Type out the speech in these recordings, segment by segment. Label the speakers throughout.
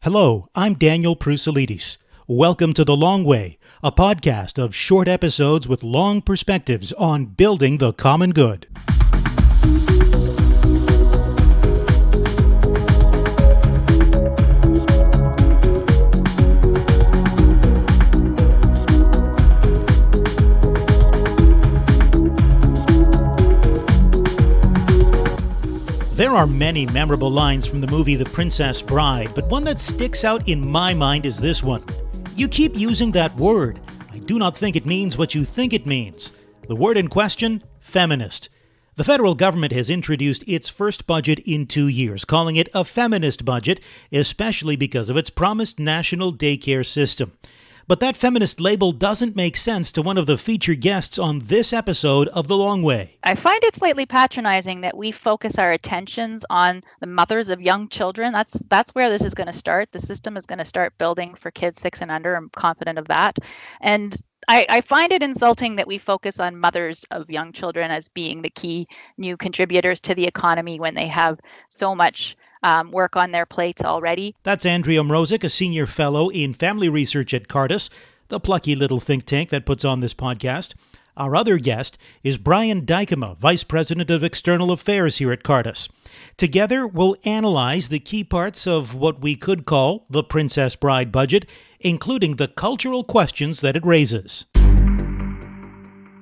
Speaker 1: Hello, I'm Daniel Prusilides. Welcome to The Long Way, a podcast of short episodes with long perspectives on building the common good. There are many memorable lines from the movie The Princess Bride, but one that sticks out in my mind is this one. You keep using that word. I do not think it means what you think it means. The word in question, feminist. The federal government has introduced its first budget in 2 years, calling it a feminist budget, especially because of its promised national daycare system. But that feminist label doesn't make sense to one of the featured guests on this episode of The Long Way.
Speaker 2: I find it slightly patronizing that we focus our attentions on the mothers of young children. That's where this is going to start. The system is going to start building for kids 6 and under. I'm confident of that. And I find it insulting that we focus on mothers of young children as being the key new contributors to the economy when they have so much work on their plates already.
Speaker 1: That's Andrea Mrozek, a senior fellow in family research at Cardus, the plucky little think tank that puts on this podcast. Our other guest is Brian Dijkema, Vice President of External Affairs here at Cardus. Together, we'll analyze the key parts of what we could call the Princess Bride budget, including the cultural questions that it raises.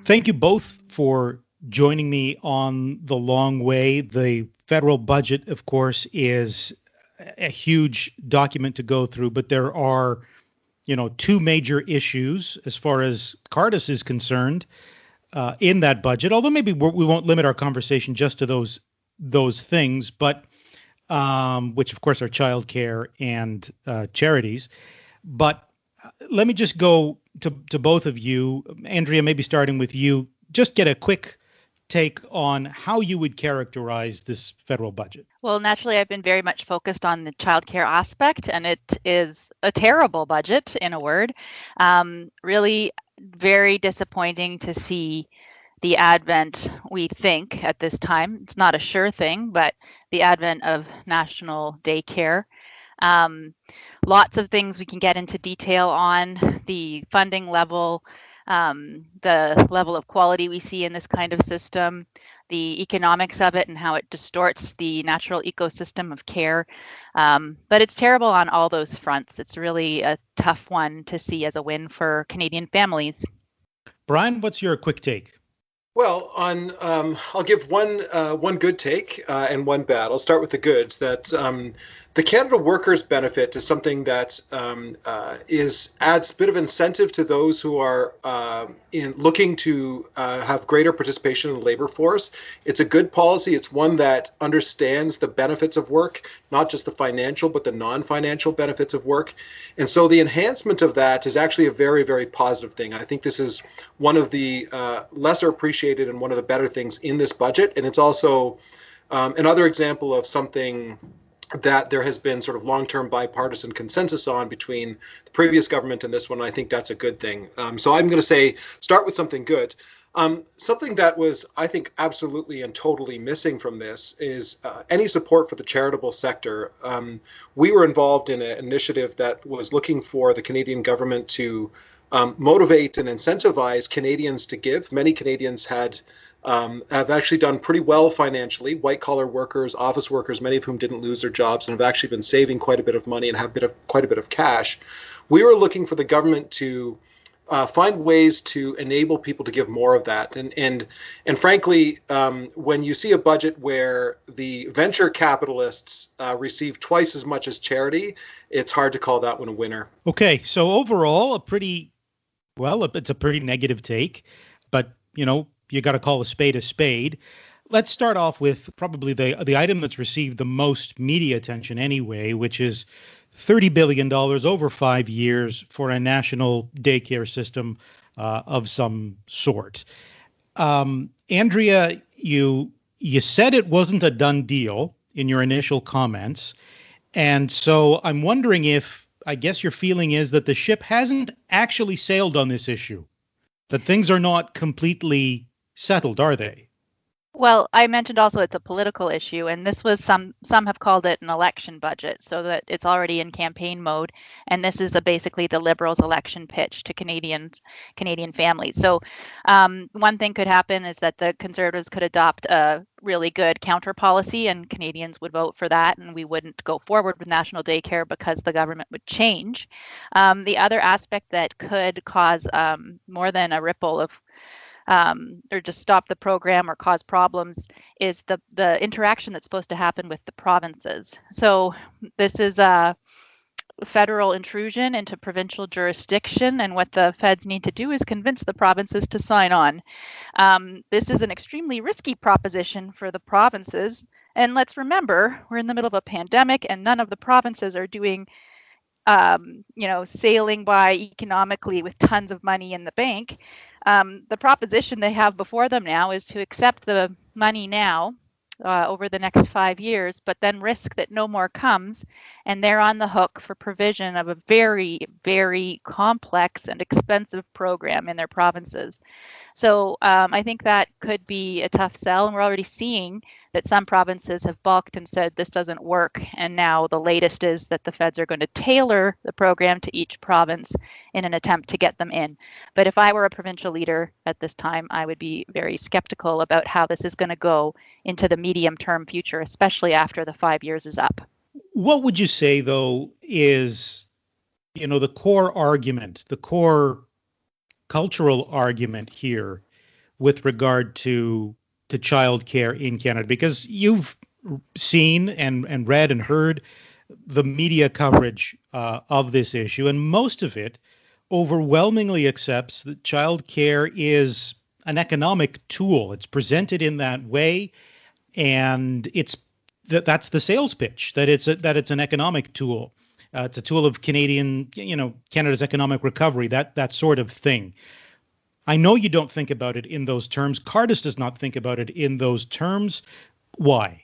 Speaker 1: Thank you both for joining me on The Long Way. The federal budget, of course, is a huge document to go through, but there are, two major issues as far as Cardus is concerned in that budget, although maybe we won't limit our conversation just to those things, but which, of course, are childcare and charities. But let me just go to both of you. Andrea, maybe starting with you, just get a quick take on how you would characterize this federal budget.
Speaker 2: Well, naturally, I've been very much focused on the childcare aspect, and it is a terrible budget, in a word. Really very disappointing to see the advent, we think, at this time. It's not a sure thing, but the advent of national daycare. Lots of things we can get into detail on, the funding level, the level of quality we see in this kind of system, the economics of it and how it distorts the natural ecosystem of care. But it's terrible on all those fronts. It's really a tough one to see as a win for Canadian families.
Speaker 1: Brian, what's your quick take?
Speaker 3: Well, I'll give one good take and one bad. I'll start with the goods. That the Canada Workers Benefit is something that adds a bit of incentive to those who are looking to have greater participation in the labor force. It's a good policy. It's one that understands the benefits of work, not just the financial, but the non-financial benefits of work. And so the enhancement of that is actually a very, very positive thing. I think this is one of the lesser appreciated and one of the better things in this budget. And it's also another example of something that there has been sort of long-term bipartisan consensus on between the previous government and this one. I think that's a good thing. So I'm going to start with something good. Something that was, I think, absolutely and totally missing from this is any support for the charitable sector. We were involved in an initiative that was looking for the Canadian government to motivate and incentivize Canadians to give. Many Canadians have actually done pretty well financially. White-collar workers, office workers, many of whom didn't lose their jobs and have actually been saving quite a bit of money and have quite a bit of cash. We were looking for the government to find ways to enable people to give more of that. And frankly, when you see a budget where the venture capitalists receive twice as much as charity, it's hard to call that one a winner. Okay,
Speaker 1: so overall, it's a pretty negative take, but, you got to call a spade a spade. Let's start off with probably the item that's received the most media attention anyway, which is $30 billion over 5 years for a national daycare system of some sort. Andrea, you said it wasn't a done deal in your initial comments. And so I'm wondering if, I guess your feeling is that the ship hasn't actually sailed on this issue, that things are not completely settled, are they?
Speaker 2: Well, I mentioned also it's a political issue, and this was some have called it an election budget, so that it's already in campaign mode, and this is basically the Liberals' election pitch to Canadian families. So, one thing could happen is that the Conservatives could adopt a really good counter policy, and Canadians would vote for that, and we wouldn't go forward with national daycare because the government would change. The other aspect that could cause more than a ripple of or just stop the program or cause problems is the interaction that's supposed to happen with the provinces. So this is a federal intrusion into provincial jurisdiction, and what the feds need to do is convince the provinces to sign on. This is an extremely risky proposition for the provinces. And let's remember, we're in the middle of a pandemic, and none of the provinces are doing sailing by economically with tons of money in the bank. The proposition they have before them now is to accept the money now over the next 5 years, but then risk that no more comes, and they're on the hook for provision of a very, very complex and expensive program in their provinces. So I think that could be a tough sell, and we're already seeing that some provinces have balked and said this doesn't work, and now the latest is that the feds are going to tailor the program to each province in an attempt to get them in. But if I were a provincial leader at this time, I would be very skeptical about how this is going to go into the medium-term future, especially after the 5 years is up.
Speaker 1: What would you say, though, is, the core argument, the core cultural argument here with regard to childcare in Canada? Because you've seen and read and heard the media coverage of this issue, and most of it overwhelmingly accepts that childcare is an economic tool. It's presented in that way, and that's the sales pitch, that it's an economic tool. It's a tool of Canada's economic recovery, that sort of thing. I know you don't think about it in those terms. Cardus does not think about it in those terms. Why?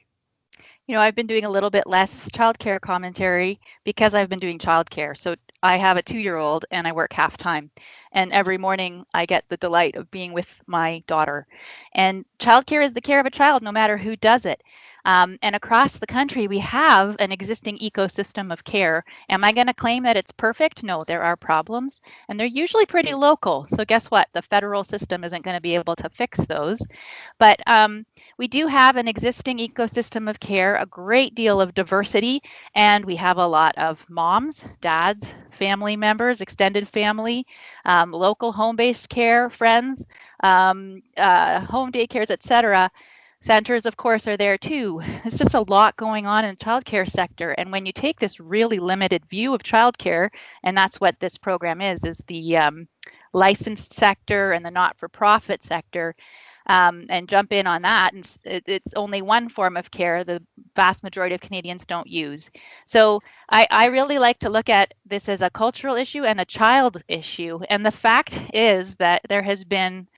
Speaker 2: I've been doing a little bit less childcare commentary because I've been doing childcare. So I have a 2-year-old and I work half time. And every morning I get the delight of being with my daughter. And childcare is the care of a child, no matter who does it. And across the country, we have an existing ecosystem of care. Am I going to claim that it's perfect? No, there are problems, and they're usually pretty local. So guess what? The federal system isn't going to be able to fix those. But we do have an existing ecosystem of care, a great deal of diversity, and we have a lot of moms, dads, family members, extended family, local home-based care, friends, home daycares, etc. Centers, of course, are there too. There's just a lot going on in the childcare sector. And when you take this really limited view of childcare, and that's what this program is the licensed sector and the not-for-profit sector, and jump in on that, and it's only one form of care the vast majority of Canadians don't use. So I really like to look at this as a cultural issue and a child issue. And the fact is that there has been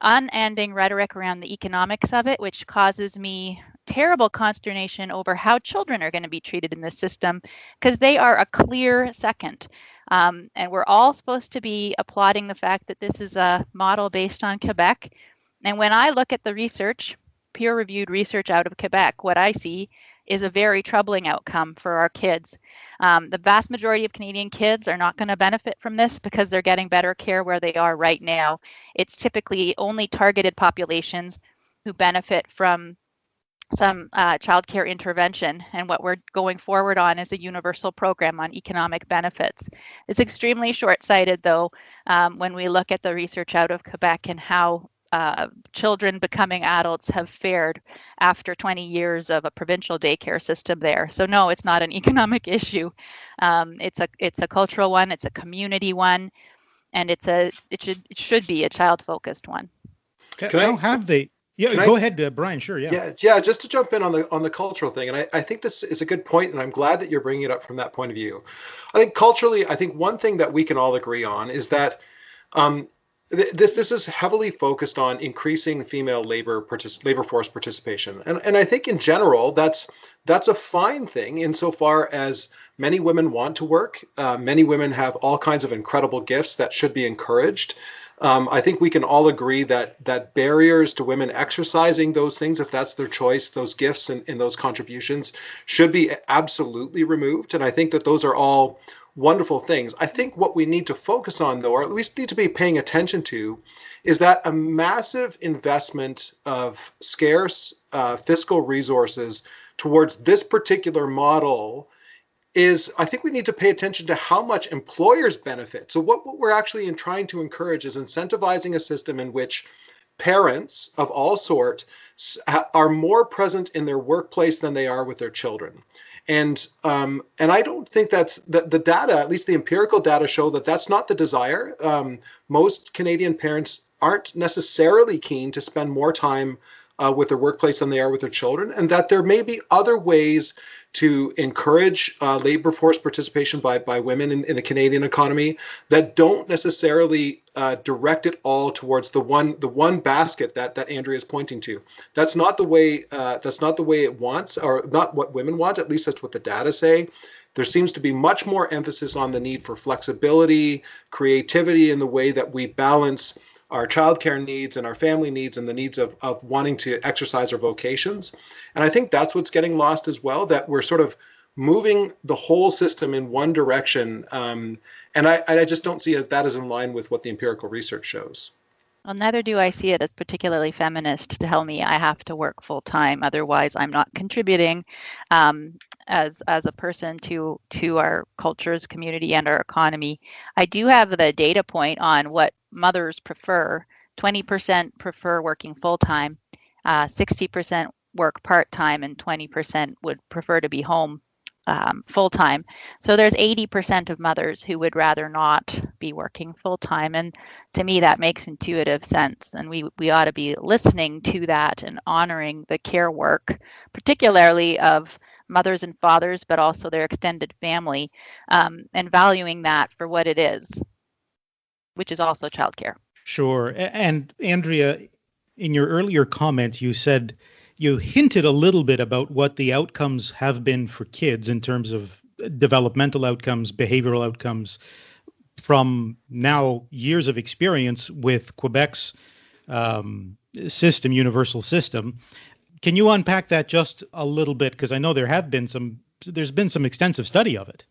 Speaker 2: unending rhetoric around the economics of it, which causes me terrible consternation over how children are going to be treated in this system, because they are a clear second. And we're all supposed to be applauding the fact that this is a model based on Quebec. And when I look at the research, peer-reviewed research out of Quebec, what I see is a very troubling outcome for our kids. The vast majority of Canadian kids are not going to benefit from this because they're getting better care where they are right now. It's typically only targeted populations who benefit from some childcare intervention, and what we're going forward on is a universal program on economic benefits. It's extremely short-sighted, though, when we look at the research out of Quebec and how children becoming adults have fared after 20 years of a provincial daycare system there. So no, it's not an economic issue. It's a cultural one. It's a community one, and it should be a child-focused one.
Speaker 1: Go ahead, Brian. Sure, yeah.
Speaker 3: Yeah. Just to jump in on the cultural thing, and I think this is a good point, and I'm glad that you're bringing it up from that point of view. I think culturally, one thing that we can all agree on is that this is heavily focused on increasing female labor force participation, and I think in general that's a fine thing insofar as many women want to work. Many women have all kinds of incredible gifts that should be encouraged. I think we can all agree that barriers to women exercising those things, if that's their choice, those gifts and those contributions, should be absolutely removed. And I think that those are all wonderful things. I think what we need to focus on, though, or at least need to be paying attention to, is that a massive investment of scarce fiscal resources towards this particular model is, I think we need to pay attention to how much employers benefit. So what we're actually trying to encourage is incentivizing a system in which parents of all sorts are more present in their workplace than they are with their children. And I don't think that's the data, at least the empirical data, show that that's not the desire. Most Canadian parents aren't necessarily keen to spend more time with their workplace than they are with their children, and that there may be other ways to encourage labor force participation by women in the Canadian economy that don't necessarily direct it all towards the one basket that Andrea is pointing to. That's not the way it wants, or not what women want. At least that's what the data say. There seems to be much more emphasis on the need for flexibility, creativity in the way that we balance our childcare needs and our family needs and the needs of wanting to exercise our vocations. And I think that's what's getting lost as well, that we're sort of moving the whole system in one direction. And I just don't see that is in line with what the empirical research shows.
Speaker 2: Well, neither do I see it as particularly feminist to tell me I have to work full time. Otherwise, I'm not contributing as a person to our cultures, community, and our economy. I do have the data point on what mothers prefer. 20% prefer working full time, 60% work part time, and 20% would prefer to be home full time. So there's 80% of mothers who would rather not be working full time. And to me, that makes intuitive sense. And we ought to be listening to that and honoring the care work, particularly of mothers and fathers, but also their extended family, and valuing that for what it is, which is also childcare.
Speaker 1: Sure. And Andrea, in your earlier comments, you hinted a little bit about what the outcomes have been for kids in terms of developmental outcomes, behavioral outcomes, from now years of experience with Quebec's universal system. Can you unpack that just a little bit? Because I know there's been some extensive study of it.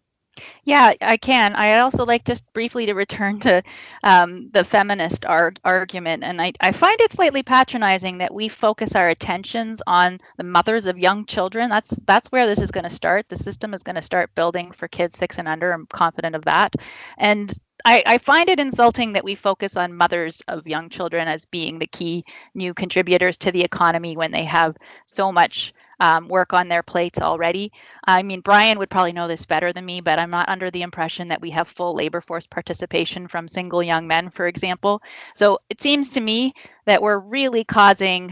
Speaker 2: Yeah, I can. I'd also like just briefly to return to the feminist argument. And I find it slightly patronizing that we focus our attentions on the mothers of young children. That's where this is going to start. The system is going to start building for kids 6 and under. I'm confident of that. And I find it insulting that we focus on mothers of young children as being the key new contributors to the economy when they have so much work on their plates already. I mean, Brian would probably know this better than me, but I'm not under the impression that we have full labor force participation from single young men, for example. So it seems to me that we're really causing,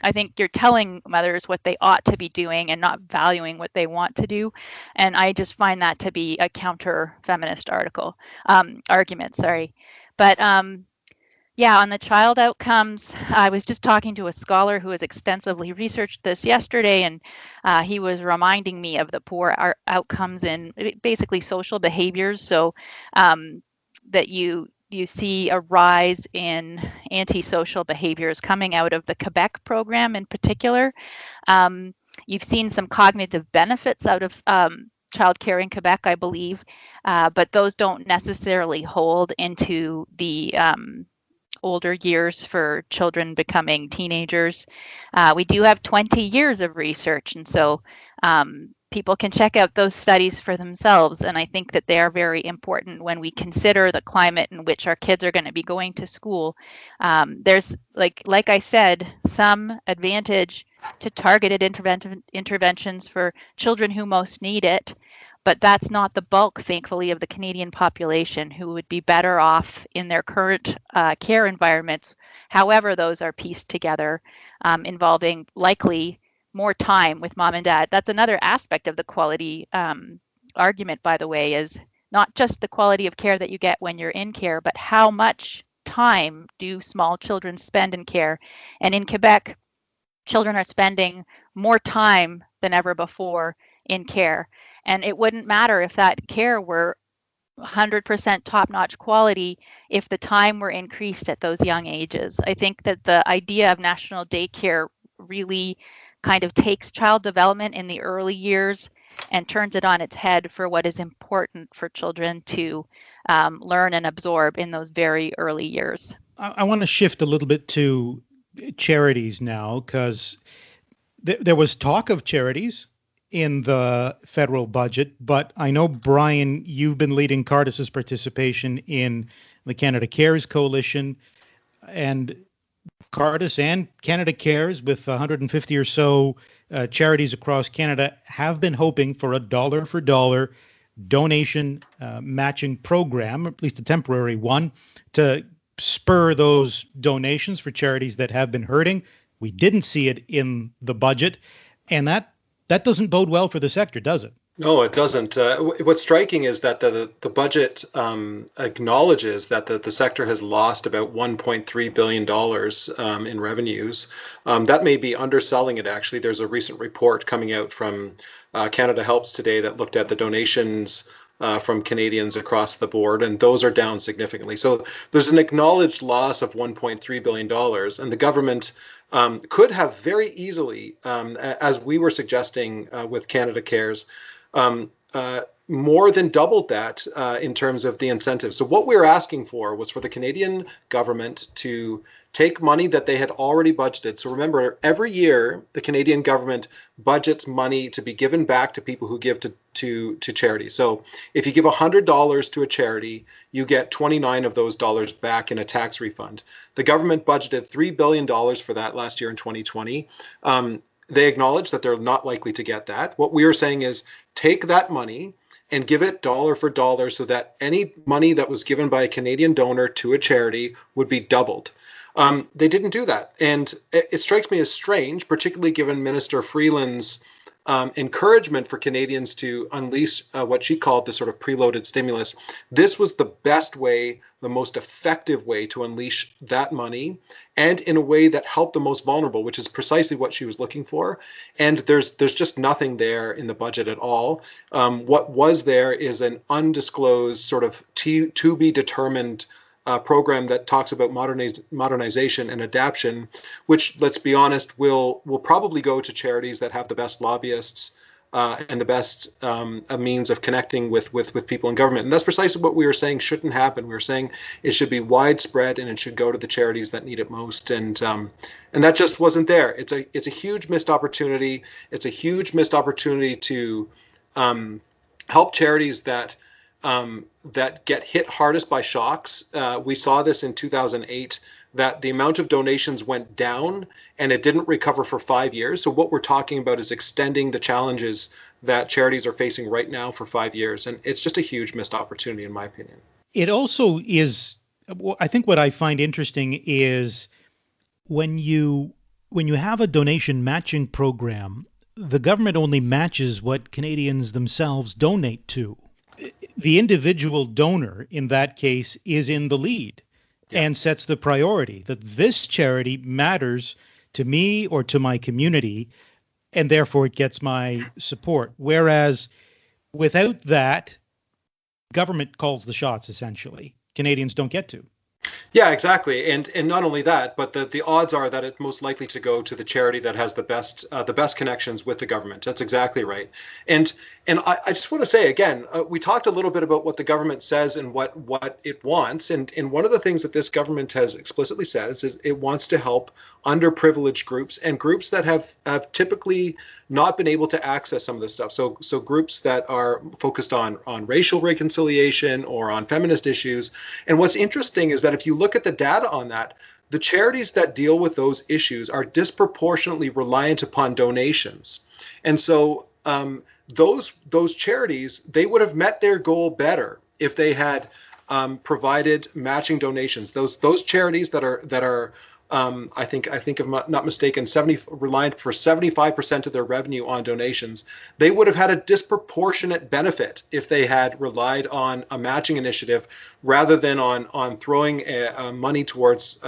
Speaker 2: I think you're telling mothers what they ought to be doing and not valuing what they want to do. And I just find that to be a counter-feminist argument. But yeah, on the child outcomes, I was just talking to a scholar who has extensively researched this yesterday, and he was reminding me of the poor outcomes in basically social behaviors. So that you see a rise in antisocial behaviors coming out of the Quebec program in particular. You've seen some cognitive benefits out of childcare in Quebec, I believe, but those don't necessarily hold into the older years for children becoming teenagers. We do have 20 years of research, and so people can check out those studies for themselves. And I think that they are very important when we consider the climate in which our kids are going to be going to school. There's, like I said, some advantage to targeted interventions for children who most need it. But that's not the bulk, thankfully, of the Canadian population who would be better off in their current care environments, however those are pieced together, involving likely more time with mom and dad. That's another aspect of the quality argument, by the way, is not just the quality of care that you get when you're in care, but how much time do small children spend in care. And in Quebec, children are spending more time than ever before in care. And it wouldn't matter if that care were 100% top-notch quality if the time were increased at those young ages. I think that the idea of national daycare really kind of takes child development in the early years and turns it on its head for what is important for children to learn and absorb in those very early years.
Speaker 1: I want to shift a little bit to charities now, because there was talk of charities in the federal budget, but I know, Brian, you've been leading Cardus's participation in the Canada Cares Coalition, and Cardus and Canada Cares, with 150 or so charities across Canada, have been hoping for a dollar for dollar donation matching program, at least a temporary one, to spur those donations for charities that have been hurting. We didn't see it in the budget, and that doesn't bode well for the sector, does it?
Speaker 3: No, it doesn't. What's striking is that the budget acknowledges that the sector has lost about $1.3 billion in revenues. That may be underselling it, actually. There's a recent report coming out from Canada Helps today that looked at the donations from Canadians across the board, and those are down significantly. So there's an acknowledged loss of $1.3 billion, and the government could have very easily, as we were suggesting with Canada Cares, more than doubled that in terms of the incentives. So what we were asking for was for the Canadian government to take money that they had already budgeted. So remember, every year the Canadian government budgets money to be given back to people who give to charity. So if you give $100 to a charity, you get 29 of those dollars back in a tax refund. The government budgeted $3 billion for that last year in 2020. They acknowledge that they're not likely to get that. What we are saying is take that money and give it dollar for dollar so that any money that was given by a Canadian donor to a charity would be doubled. They didn't do that. And it strikes me as strange, particularly given Minister Freeland's encouragement for Canadians to unleash what she called the sort of preloaded stimulus. This was the best way, the most effective way to unleash that money, and in a way that helped the most vulnerable, which is precisely what she was looking for. And there's just nothing there in the budget at all. What was there is an undisclosed sort of to be determined program that talks about modernization and adaptation, which, let's be honest, will probably go to charities that have the best lobbyists and the best means of connecting with people in government. And that's precisely what we were saying shouldn't happen. We were saying it should be widespread and it should go to the charities that need it most. And that just wasn't there. It's a huge missed opportunity. It's a huge missed opportunity to help charities that get hit hardest by shocks. We saw this in 2008, that the amount of donations went down and it didn't recover for 5 years. So what we're talking about is extending the challenges that charities are facing right now for 5 years. And it's just a huge missed opportunity, in my opinion.
Speaker 1: It also is, I think what I find interesting is when you have a donation matching program, the government only matches what Canadians themselves donate to. The individual donor in that case is in the lead and sets the priority that this charity matters to me or to my community, and therefore it gets my support. Whereas without that, government calls the shots, essentially. Canadians don't get to.
Speaker 3: Yeah, exactly. And not only that, but the odds are that it's most likely to go to the charity that has the best connections with the government. That's exactly right. And I just want to say again, we talked a little bit about what the government says and what it wants. And one of the things that this government has explicitly said is it wants to help underprivileged groups and groups that have typically not been able to access some of this stuff. So groups that are focused on racial reconciliation or on feminist issues. And what's interesting is that if you look at the data on that, the charities that deal with those issues are disproportionately reliant upon donations. And so those charities, they would have met their goal better if they had provided matching donations. Those charities that are I think if I'm not mistaken, reliant for 75% of their revenue on donations, they would have had a disproportionate benefit if they had relied on a matching initiative rather than on throwing money towards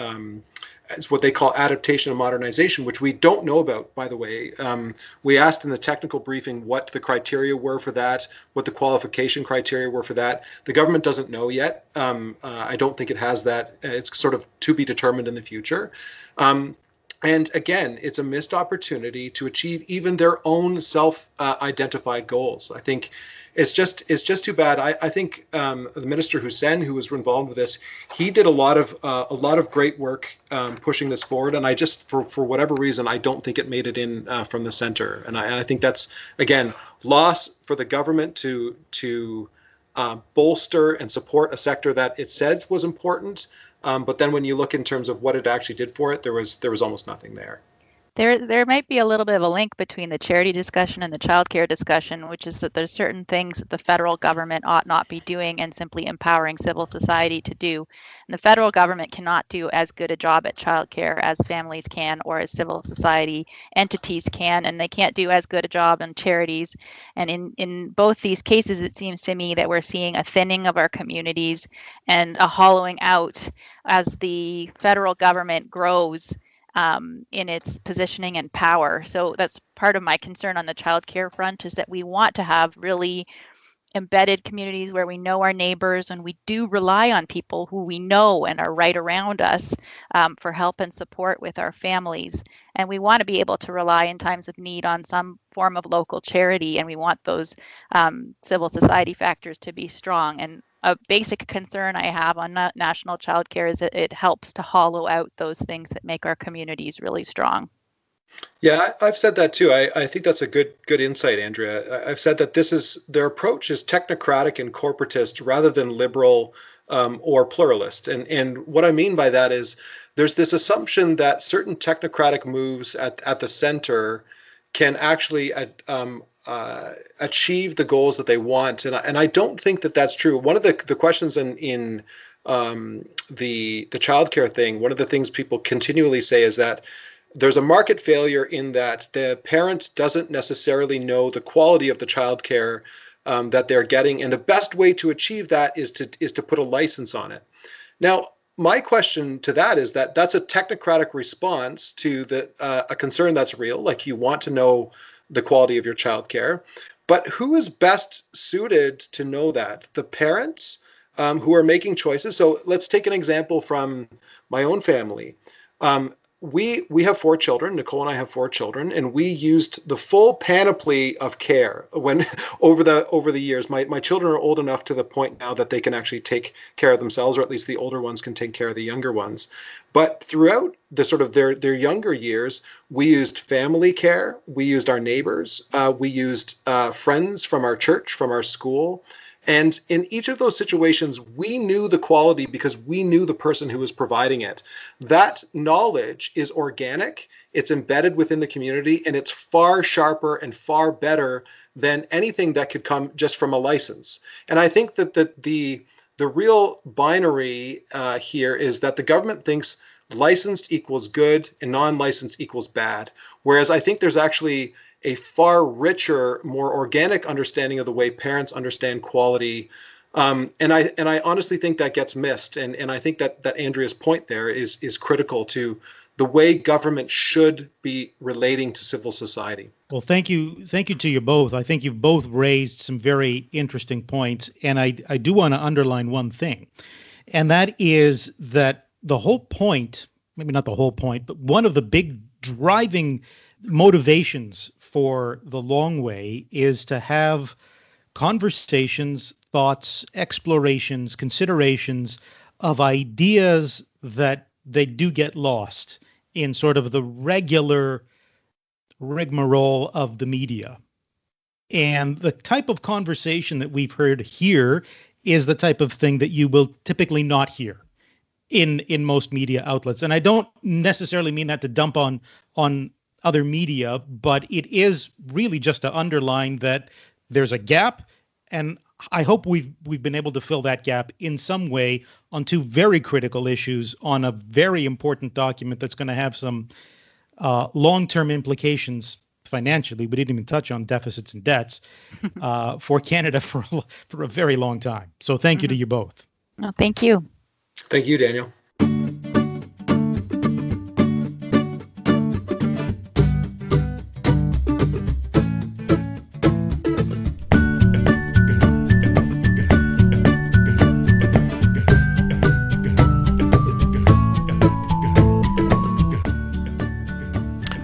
Speaker 3: it's what they call adaptation and modernization, which we don't know about, by the way. We asked in the technical briefing what the criteria were for that, what the qualification criteria were for that. The government doesn't know yet. I don't think it has that. It's sort of to be determined in the future. And again, it's a missed opportunity to achieve even their own self-identified goals. I think it's just too bad. I think the Minister Hussein, who was involved with this, he did a lot of great work pushing this forward. And I just, for whatever reason, I don't think it made it in from the center. And I think that's, again, loss for the government to bolster and support a sector that it said was important. But then when you look in terms of what it actually did for it, there was almost nothing there.
Speaker 2: There might be a little bit of a link between the charity discussion and the childcare discussion, which is that there's certain things that the federal government ought not be doing and simply empowering civil society to do. And the federal government cannot do as good a job at childcare as families can or as civil society entities can, and they can't do as good a job in charities. And in both these cases, it seems to me that we're seeing a thinning of our communities and a hollowing out as the federal government grows in its positioning and power. So that's part of my concern on the childcare front, is that we want to have really embedded communities where we know our neighbors and we do rely on people who we know and are right around us for help and support with our families. And we want to be able to rely in times of need on some form of local charity, and we want those civil society factors to be strong. And a basic concern I have on national childcare is that it helps to hollow out those things that make our communities really strong.
Speaker 3: Yeah, I've said that too. I think that's a good insight, Andrea. I've said that their approach is technocratic and corporatist rather than liberal or pluralist. And what I mean by that is there's this assumption that certain technocratic moves at the center can actually achieve the goals that they want, and I don't think that that's true. One of the questions in the childcare thing, one of the things people continually say is that there's a market failure in that the parent doesn't necessarily know the quality of the childcare that they're getting, and the best way to achieve that is to put a license on it. Now, my question to that is that that's a technocratic response to a concern that's real, like you want to know the quality of your childcare. But who is best suited to know that? The parents who are making choices. So let's take an example from my own family. We have 4 children. Nicole and I have 4 children, and we used the full panoply of care when over the years. My children are old enough to the point now that they can actually take care of themselves, or at least the older ones can take care of the younger ones. But throughout the sort of their younger years, we used family care, we used our neighbors, we used friends from our church, from our school. And in each of those situations, we knew the quality because we knew the person who was providing it. That knowledge is organic, it's embedded within the community, and it's far sharper and far better than anything that could come just from a license. And I think that the real binary here is that the government thinks licensed equals good and non-licensed equals bad. Whereas I think there's actually a far richer, more organic understanding of the way parents understand quality. And I honestly think that gets missed. And I think that Andrea's point there is critical to the way government should be relating to civil society.
Speaker 1: Well, thank you to you both. I think you've both raised some very interesting points. And I do want to underline one thing. And that is that the whole point, maybe not the whole point, but one of the big driving motivations for the long way is to have conversations, thoughts, explorations, considerations of ideas that they do get lost in sort of the regular rigmarole of the media. And the type of conversation that we've heard here is the type of thing that you will typically not hear in most media outlets. And I don't necessarily mean that to dump on other media, but it is really just to underline that there's a gap, and I hope we've been able to fill that gap in some way on 2 very critical issues on a very important document that's going to have some long-term implications financially. We didn't even touch on deficits and debts for Canada for a very long time. So thank you to you both.
Speaker 2: Oh, thank you.
Speaker 3: Thank you, Daniel.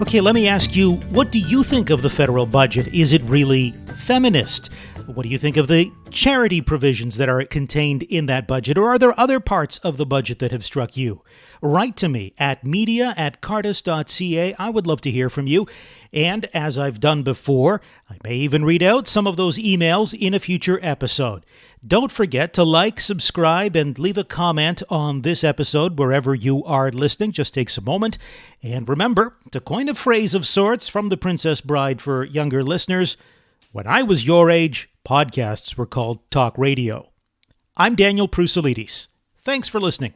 Speaker 1: Okay, let me ask you, what do you think of the federal budget? Is it really feminist? What do you think of the charity provisions that are contained in that budget? Or are there other parts of the budget that have struck you? Write to me at media@cardus.ca. I would love to hear from you. And as I've done before, I may even read out some of those emails in a future episode. Don't forget to like, subscribe, and leave a comment on this episode wherever you are listening. Just takes a moment. And remember, to coin a phrase of sorts from The Princess Bride for younger listeners, when I was your age, podcasts were called talk radio. I'm Daniel Prusalides. Thanks for listening.